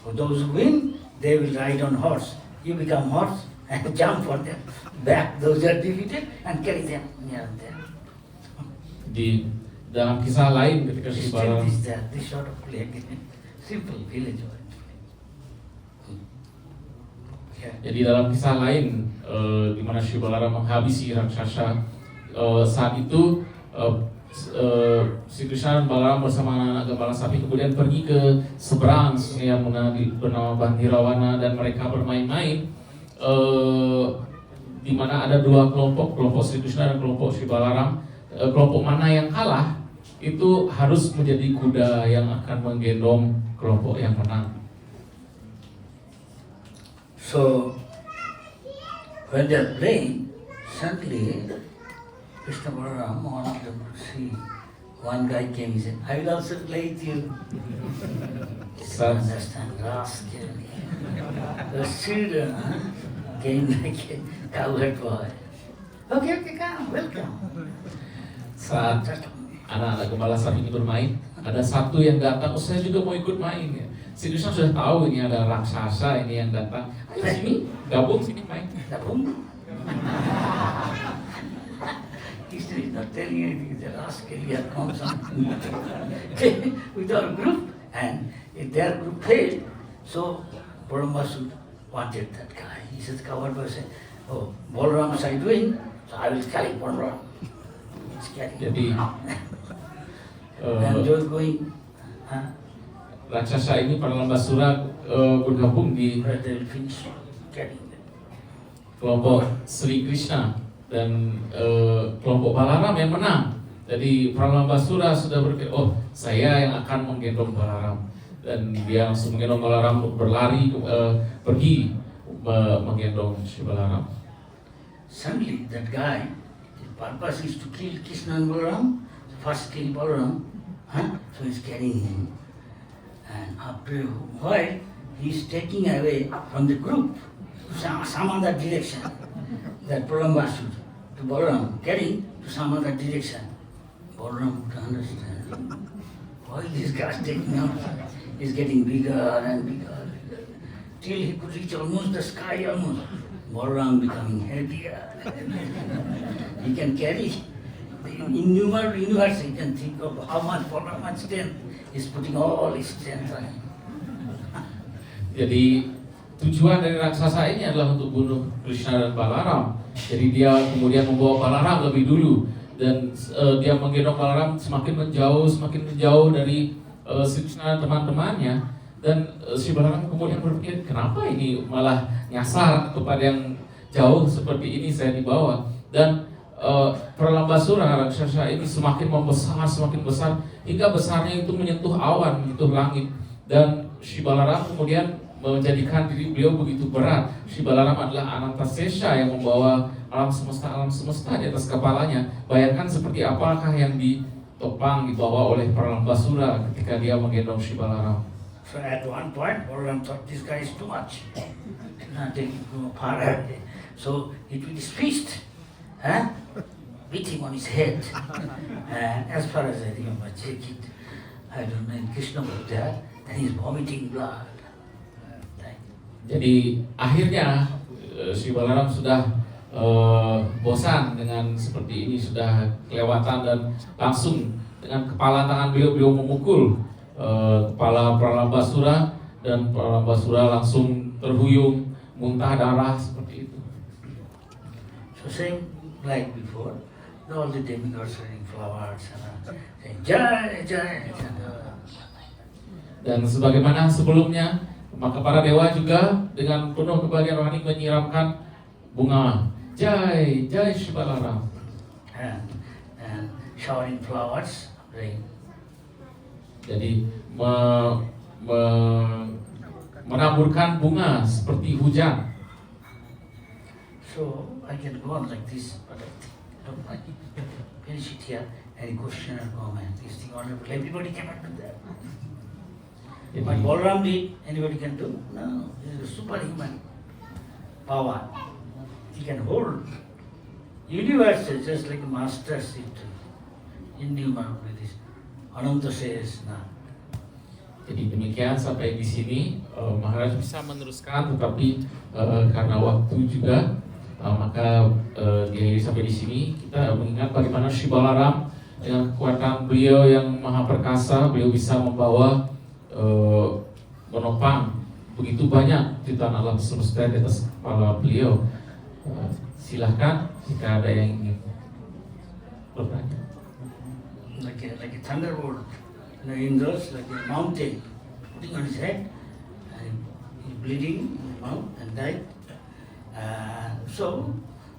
Those who win, they will ride on horse. You become horse and jump for them. Back those who are defeated and carry them near them. di dalam kisah lain ketika Sri Balaram This sort of play again. Simple village work. Jadi dalam kisah lain di mana Sri Balaram menghabisi raksasa, saat itu Sri Krishna dan Balaram bersama anak-anak gembala sapi kemudian pergi ke seberang sungai Yamuna bernama Bandhirawana, dan mereka bermain-main di mana ada dua kelompok Sri Krishna dan kelompok Sri Balaram. Kelompok mana yang kalah itu harus menjadi kuda yang akan menggendong kelompok yang menang. So when they are playing, suddenly Krishna Balaram, one of them could see one guy came, he said, I will also play with you. He said, understand, rascal. The children came like a cowherd boy. Okay, come, welcome. Saat anak-anak gembala sapi ini bermain, ada satu yang datang, saya juga mau ikut main. Sri Krishna sudah tahu ini ada raksasa ini yang datang. Ayo sini, gabung sini main. Gabung? Krishna is not telling anything, the rascal here comes on with our group, and if their group failed, so Balaram wanted that guy. He said, coward boy said, oh, Balaram side win, so I will carry Balaram. Jadi and those going, raksasa ini para lembasura bergabung di they will finish carrying them. kelompok Sri Krishna, dan kelompok Balaram yang menang. Jadi para lembasura sudah berpikir, oh saya yang akan menggendong Balaram, dan dia langsung menggendong Balaram untuk berlari pergi menggendong si Balaram. Suddenly that guy, his purpose is to kill Krishna and Balaram, first kill Balaram, so he's carrying him. And after a while, he's taking away from the group to some other direction. That Pralambasur to Balaram, carrying to some other direction. Balaram could understand why this guy is taking out. He's getting bigger and bigger, till he could reach almost the sky almost. Balaram becoming heavier. He can carry innumerable universe. You can think of how much strength is putting all his strength on him. Jadi tujuan dari raksasa ini adalah untuk bunuh Krishna dan Balaram. Jadi dia kemudian membawa Balaram lebih dulu dan dia menggendong Balaram semakin menjauh dari Sri Krishna dan teman-temannya. Dan si Balaram kemudian berpikir, kenapa ini malah nyasar kepada yang jauh seperti ini saya dibawa. Dan Pralambasura raksasa ini semakin membesar, semakin besar hingga besarnya itu menyentuh awan, menyentuh langit. Dan si Balaram kemudian menjadikan diri beliau begitu berat. Si Balaram adalah Anantasesha yang membawa alam semesta di atas kepalanya. Bayangkan seperti apakah yang ditopang, dibawa oleh Pralambasura ketika dia menggendong si Balaram. So at one point, Balaram thought this guy is too much. Not taking far ahead. So it with his fist, beat him on his head. And as far as I remember, check it. I don't know, Krishna was there, and he's vomiting blood. Jadi akhirnya si Balaram sudah bosan dengan seperti ini, sudah kelewatan dan langsung dengan kepala tangan beliau memukul kepala Pralambasura dan Pralambasura langsung terhuyung muntah darah seperti itu. So same like before, all the demigods wearing flowers and saying Jai Jai. Dan sebagaimana sebelumnya, maka para dewa juga dengan penuh kebahagiaan rohani menyiramkan bunga Jai Jai Shri Balaram and showering flowers, rain. Jadi menaburkan bunga seperti hujan. So I can go on like this, but I don't like it. Finish it here. Any question or comment? This thing wonderful. Everybody cannot do that. But Balaram did, anybody can do? No, this is a superhuman power. He can hold universes just like a master seat. Innumerable this. Ananta says, nah. Jadi demikian sampai di sini Maharaj bisa meneruskan, tetapi karena waktu juga maka diakhiri sampai di sini. Kita mengingat bagaimana Shri Balaram dengan kekuatan beliau yang maha perkasa, beliau bisa membawa menopang begitu banyak ciptaan alam semesta di atas kepala beliau. Silahkan jika ada yang ingin bertanya. Like a thunderbolt, Indra's like a mountain putting on his head, and he's bleeding in the mouth and died. So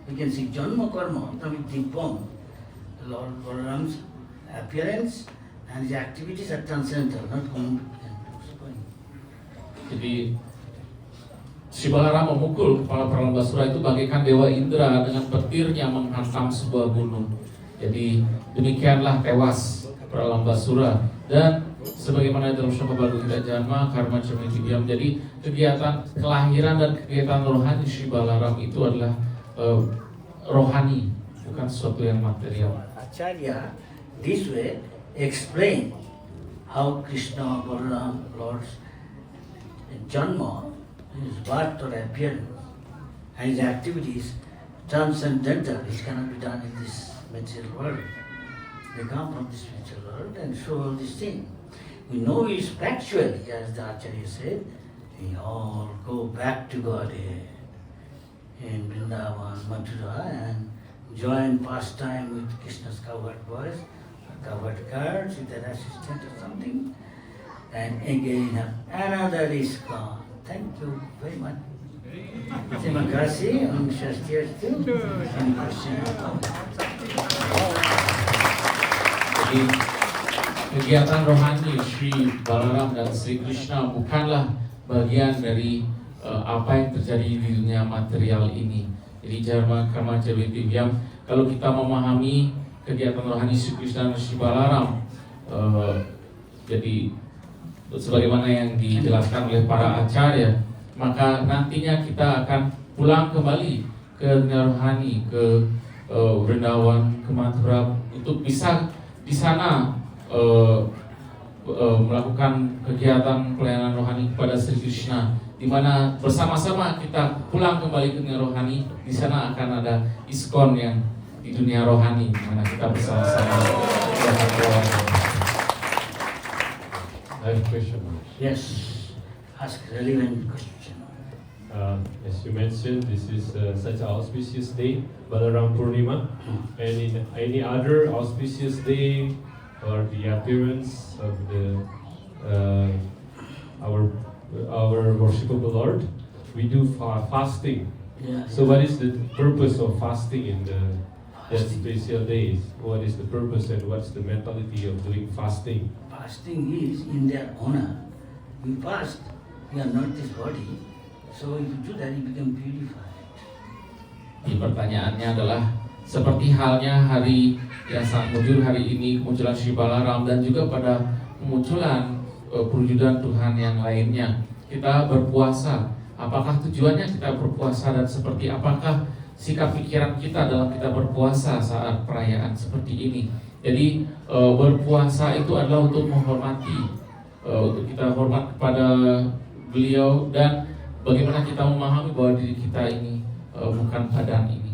we can see Janma Karma, atomic Dimpam, Lord Balaram's appearance and his activities are transcendental, not common. Jadi Shri Balaram memukul kepala Pralambasura itu bagaikan Dewa Indra dengan petirnya menghantam sebuah gunung. Jadi demikianlah tewas Pralambasura. Dan sebagaimana dalam Shamma Bhagavad Janma Karma Camiti Diam, jadi kegiatan kelahiran dan kegiatan rohani Shri Balaram itu adalah rohani, bukan sesuatu yang material. Acharya this way explain how Krishna, Balaram, Lord's Janma, his birth or appearance, and his activities transcendental. It cannot be done in this material world. They come from this material world and show all these things. We know it's factual, as the Acharya said. We all go back to Godhead in Vrindavan, Mathura, and join pastime with Krishna's covered boys, covered girls with an assistant or something. And again, another is gone. Thank you very much. Terima kasih. Om Swastiastu. Jadi kegiatan rohani Shri Balaram dan Sri Krishna bukanlah bagian dari apa yang terjadi di dunia material ini. Jadi Jarma Karma Camiti Diam, kalau kita memahami kegiatan rohani Sri Krishna dan Sri Balaram, jadi sebagaimana yang dijelaskan oleh para acarya, maka nantinya kita akan pulang kembali ke dunia rohani, ke Vrindavan, ke Mathura, untuk bisa di sana melakukan kegiatan pelayanan rohani kepada Sri Krishna di mana bersama-sama kita pulang kembali ke dunia rohani. Di sana akan ada ISKCON yang di dunia rohani, di mana kita bersama-sama. I have a question. Yes, ask relevant question. As you mentioned, this is such an auspicious day, Balaram Purnima, and in any other auspicious day or the appearance of our worshipable Lord, we do fasting. Yeah, So what is the purpose of fasting in that Fasting. special days? What is the purpose and what's the mentality of doing fasting? Fasting is in their honor. You fast, you are not this body, so if you do that, you become purified. Jadi pertanyaannya adalah seperti halnya hari yang sangat mujur hari ini, kemunculan Sri Balaram, dan juga pada kemunculan perwujudan Tuhan yang lainnya. Kita berpuasa. Apakah tujuannya kita berpuasa dan seperti apakah sikap pikiran kita dalam kita berpuasa saat perayaan seperti ini? Jadi berpuasa itu adalah untuk menghormati, untuk kita hormat kepada beliau, dan bagaimana kita memahami bahwa diri kita ini bukan badan ini.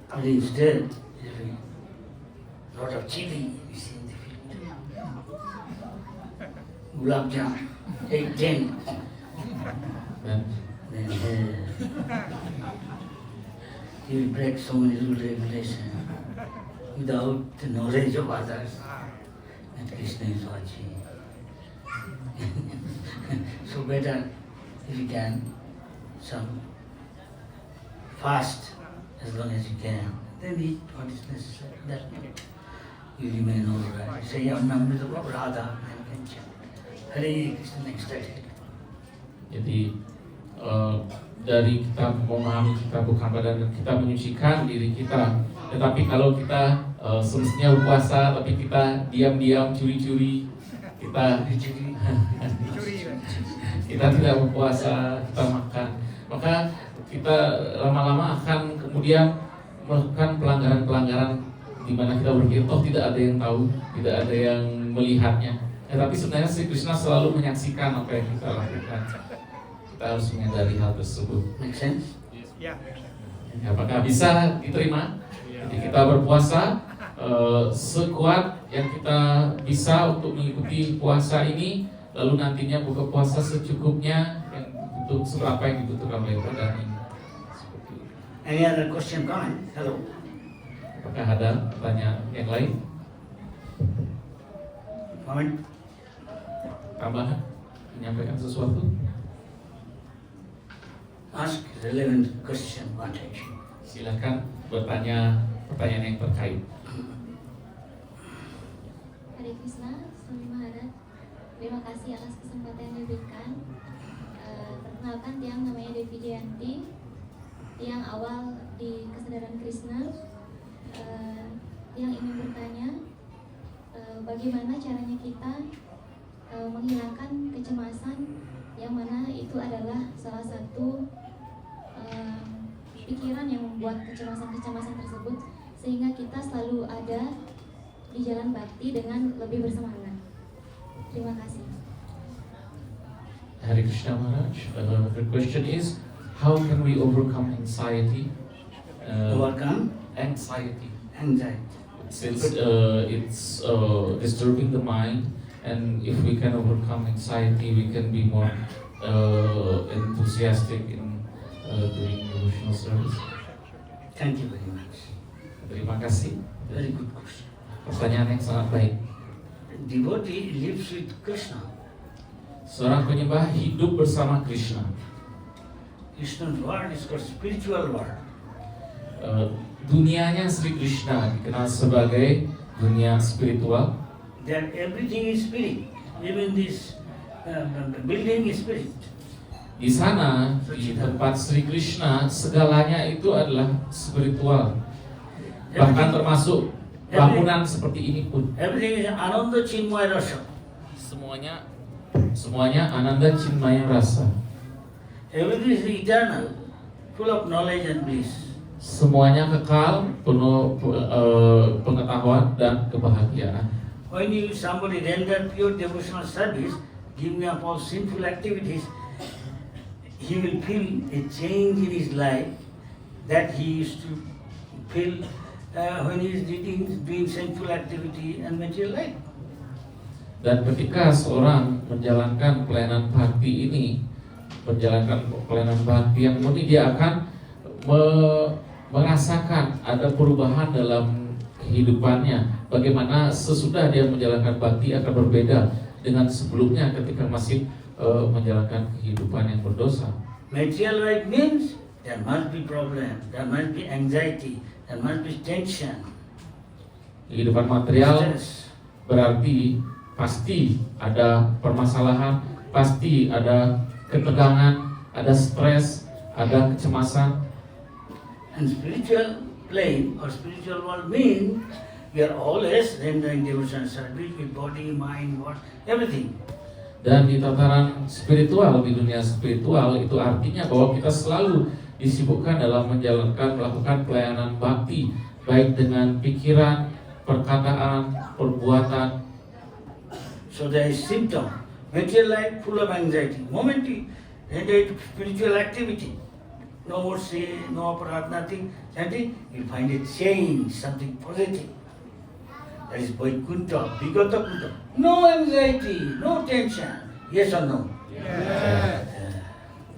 But instead, a lot of chili is in the field. Gulab jam, 8, 10. Dan Then he will break so many rule regulations without the knowledge of others. And Krishna is watching. So better if you can some fast as long as you can. Then eat what is necessary. That you remain all right. Say Om Namah Radha and can chant. Hare Krishna next day. jadi dari kita memahami kita bukan badan dan kita menyucikan diri kita. Tetapi kalau kita semestinya berpuasa tapi kita diam-diam curi-curi, kita tidak berpuasa, kita makan, maka kita lama-lama akan kemudian melakukan pelanggaran-pelanggaran di mana kita berpikir toh tidak ada yang tahu, tidak ada yang melihatnya. Tapi sebenarnya Sri Krishna selalu menyaksikan apa yang kita lakukan. Kita harus menyadari hal tersebut. Make sense? Apakah bisa diterima? Jadi kita berpuasa sekuat yang kita bisa untuk mengikuti puasa ini, lalu nantinya buka puasa secukupnya yang untuk seberapa yang dibutuhkan oleh badan ini. Seperti itu. Any other question, comment? Hello. Apakah ada pertanyaan yang lain? Comment? Tambahan? Menyampaikan sesuatu? Ask relevant question, what actually. Silakan bertanya pertanyaan yang terkait. Hare Krishna, Swami Maharaj. Terima kasih atas kesempatan yang diberikan. Perkenalkan, tiang namanya Devi Jayanti, tiang awal di Kesadaran Krishna. Tiang ingin bertanya, bagaimana caranya kita menghilangkan kecemasan, yang mana itu adalah salah satu pikiran yang membuat kecemasan-kecemasan tersebut, sehingga kita selalu ada di jalan bakti dengan lebih bersemangat. Terima kasih. Hare Krishna Maharaj, the question is, how can we overcome anxiety? Overcome Anxiety. anxiety. Since it's disturbing the mind, and if we can overcome anxiety, we can be more enthusiastic in doing devotional service. Thank you very much. Terima kasih. Very good question. Pertanyaan yang sangat baik. Devotee lives with Krishna. Seorang penyembah hidup bersama Krishna. Krishna's world is called spiritual world. Dunianya Sri Krishna dikenal sebagai dunia spiritual. There everything is spirit. Even this building is spirit. Di sana, di tempat Sri Krishna, segalanya itu adalah spiritual. Bahkan termasuk bangunan seperti ini pun. Everything is Ananda Chinmaya Rasa. Semuanya Ananda Chinmaya Rasa. Everything is eternal, full of knowledge and bliss. Semuanya kekal, penuh pengetahuan dan kebahagiaan. When you somebody render pure devotional service, giving up all sinful activities, he will feel a change in his life that he used to feel when he is doing sinful activity and material life. Dan ketika seorang menjalankan pelayanan bakti ini, menjalankan pelayanan bakti yang murni, dia akan merasakan ada perubahan dalam kehidupannya. Bagaimana sesudah dia menjalankan bakti akan berbeda dengan sebelumnya ketika masih menjalankan kehidupan yang berdosa. Material life means there must be problem, there must be anxiety, there must be tension. Kehidupan material Stress. berarti pasti ada permasalahan, pasti ada ketegangan, ada stres, ada kecemasan. And spiritual plane or spiritual world means we are always rendering devotion service with body, mind, what, everything. Dan di tataran spiritual, di dunia spiritual, itu artinya bahwa kita selalu disibukkan dalam melakukan pelayanan bakti, baik dengan pikiran, perkataan, perbuatan. So there is symptom. Material life full of anxiety. Moment you enter into spiritual activity, no more sin, no aparat, nothing, you find a change, something positive. That is Vaikuntha, Vigata Kunta. No anxiety, no tension. Yes or no?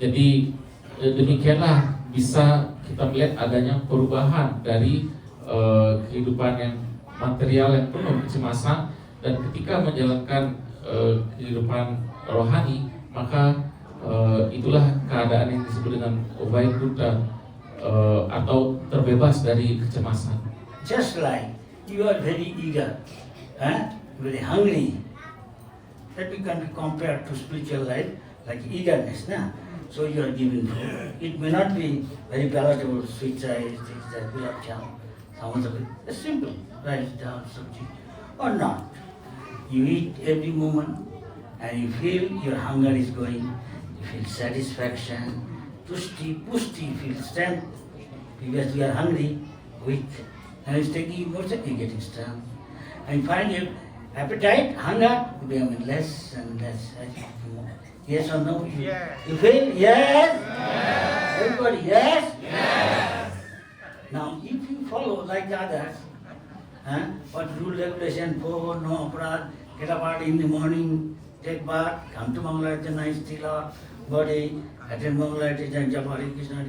Jadi demikianlah bisa kita melihat adanya perubahan dari kehidupan yang material yang penuh kecemasan, dan ketika menjalankan kehidupan rohani, maka itulah keadaan yang disebut dengan Vaikuntha, atau terbebas dari kecemasan. Just like you are very eager, very hungry. That we can compare to spiritual life like eagerness. So you are given food. It may not be very palatable, sweet rice, things like gulab jamun, some of it. It's simple, rice, dal, sabji, or not. You eat every moment and you feel your hunger is going, you feel satisfaction, pushti, you feel strength. Because you are hungry, weak, and it's taking more second, you're getting strength. And find your appetite, hunger, becoming less and less. Yes or no? You feel? Yes? Everybody, yes? Now, if you follow like the others, what rule, regulation, for no aparat, get up early in the morning, take bath, come to Mangala, nice still our body, attend Mangala, Japari, Krishna,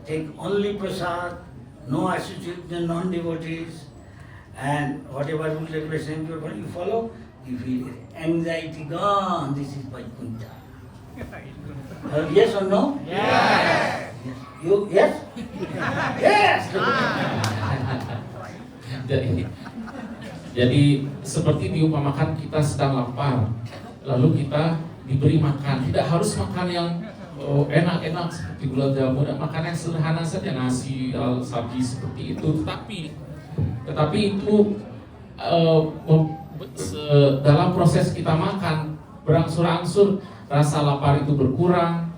take only prasad, no associate with the non-devotees, and whatever rule, regulation you follow, you feel anxiety gone. This is Vaikuntha. Yes or no? Yes. You yes? Yes. Jadi seperti diumpamakan kita sedang lapar, lalu kita diberi makan. Tidak harus makan yang enak-enak seperti gulab jamun, makan yang sederhana saja, nasi, sapi seperti itu. Tetapi itu dalam proses kita makan, berangsur-angsur rasa lapar itu berkurang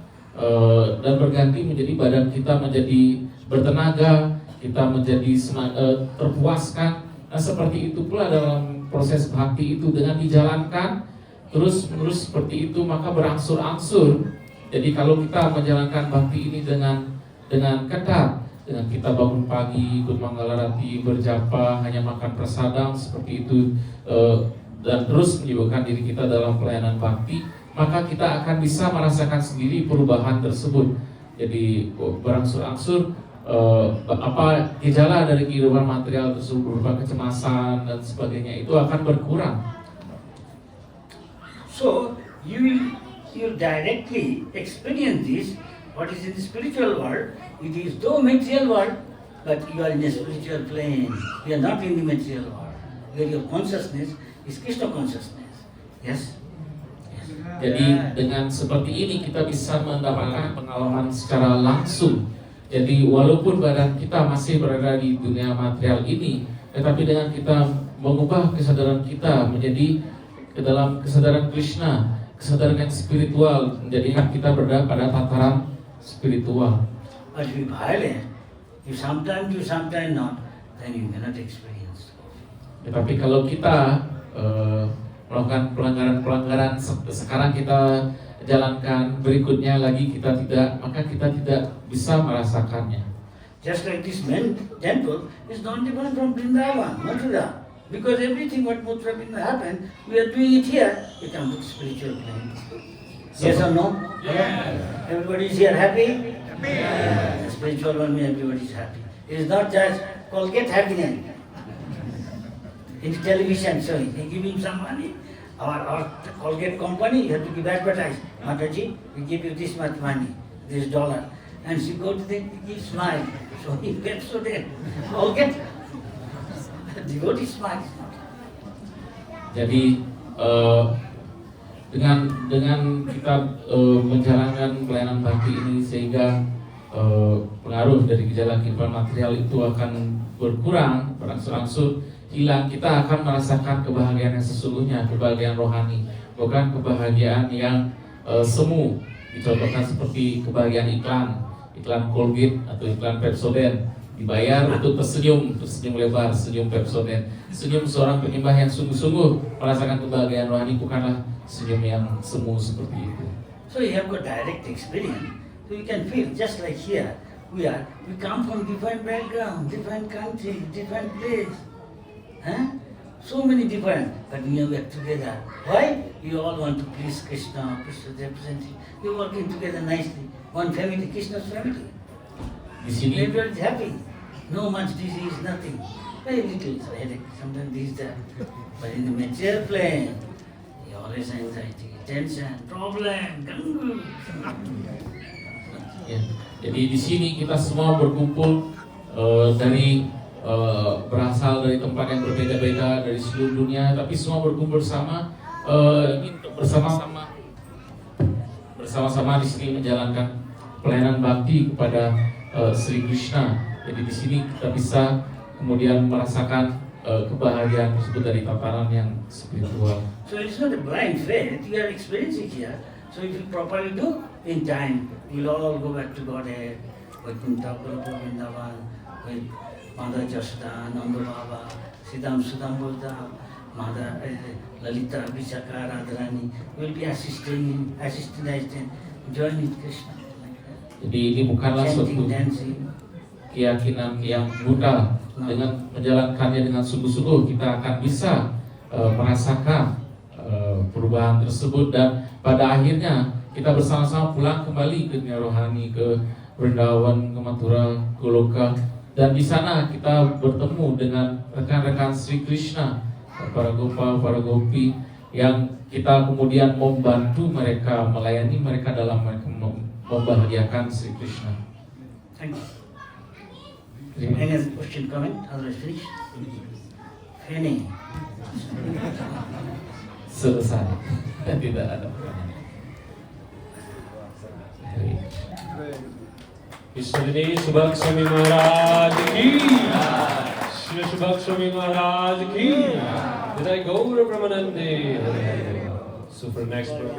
dan berganti menjadi badan kita menjadi bertenaga, kita menjadi terpuaskan. Nah, seperti itu pula dalam proses bakti itu, dengan dijalankan terus-menerus seperti itu, maka berangsur-angsur. Jadi kalau kita menjalankan bakti ini dengan ketat, dengan kita bangun pagi, bermanggalarati, berjapa, hanya makan prasadam seperti itu, dan terus menyibukkan diri kita dalam pelayanan bakti, maka kita akan bisa merasakan sendiri perubahan tersebut. Jadi berangsur-angsur apa gejala dari kehidupan material tersebut berupa kecemasan dan sebagainya itu akan berkurang. So you directly experience this. What is in the spiritual world, it is though material world, but you are in a spiritual plane. You are not in the material world. Where your consciousness is Krishna consciousness. Yes? Jadi dengan seperti ini kita bisa mendapatkan pengalaman secara langsung. Jadi walaupun badan kita masih berada di dunia material ini, tetapi dengan kita mengubah kesadaran kita menjadi ke dalam kesadaran Krishna, kesadaran yang spiritual, menjadikan kita berada pada tataran spiritual. But if you violate, if sometimes you, sometimes not, then you cannot experience. Tetapi kalau kita melakukan pelanggaran-pelanggaran, sekarang kita jalankan, berikutnya lagi kita tidak, maka kita tidak bisa merasakannya. Just like this temple is not different from Vrindavan, Mathura. Because everything what Mathura Vrindavan happened, we are doing it here. We come to the spiritual plane. Yes or no? Yes. Everybody is here happy? Happy. The spiritual one, everybody is happy. It is not just Colgate happiness. In television showing, they give him some money. Our Colgate company, you have to give advertise. Mataji, we give you this much money, this dollar. And she go to the, he smile. So he gets so there. Colgate. Devotee smile. Jadi dengan kita menjalankan pelayanan bakti ini, sehingga pengaruh dari gejala kehidupan material itu akan berkurang, berangsur-angsur hilang. Kita akan merasakan kebahagiaan yang sesungguhnya, kebahagiaan rohani, bukan kebahagiaan yang semu. Dicontohkan seperti kebahagiaan iklan Colgate atau iklan Pepsodent. Dibayar untuk tersenyum lebar, senyum Pepsodent. Senyum seorang penyembah yang sungguh-sungguh merasakan kebahagiaan rohani, bukanlah senyum yang semu seperti itu. So you have got direct experience. So you can feel just like here. We come from different background, different country, different place. So many different, but we are together. Why? You all want to please Krishna, Krishna represents you. You're working together nicely. One family, Krishna's family. Di sini Everybody is happy. No much disease, nothing. Very little headache, sometimes this, that. But in the material plane, you always anxiety, tension, problem, ganggu. ya, jadi di sini kita semua berkumpul berasal dari tempat yang berbeda-beda dari seluruh dunia, tapi semua berkumpul bersama bersama-sama di sini menjalankan pelayanan bakti kepada Sri Krishna. Jadi di sini kita bisa kemudian merasakan kebahagiaan tersebut dari tataran yang spiritual. So it's not a blind faith, you are experiencing here. So if you properly do, in time, we'll all go back to Godhead, with Vrindavan, with Mother Jashoda, Nanda Baba, Sudam Buddha, Mother Lalita, Vishaka, Radharani, will be assisting, join with Krishna. Jadi ini bukanlah suatu keyakinan yang buta. Dengan menjalankannya dengan sungguh-sungguh, kita akan bisa merasakan perubahan tersebut, dan pada akhirnya kita bersama-sama pulang kembali ke dunia rohani, ke Vrindavan, ke Mathura, Goloka, dan di sana kita bertemu dengan rekan-rekan Sri Krishna, para gopa, para gopi, yang kita kemudian membantu mereka, melayani mereka dalam mereka membahagiakan Sri Krishna. Thank you. Any other question, comment? Otherwise finish? Finish. Selesai. Tidak ada pertanyaan. Ishwari Subhak Swami Maharaj ki, Shri Subhak Swami Maharaj ki, Jai Gaura Brahmanande. So for next program.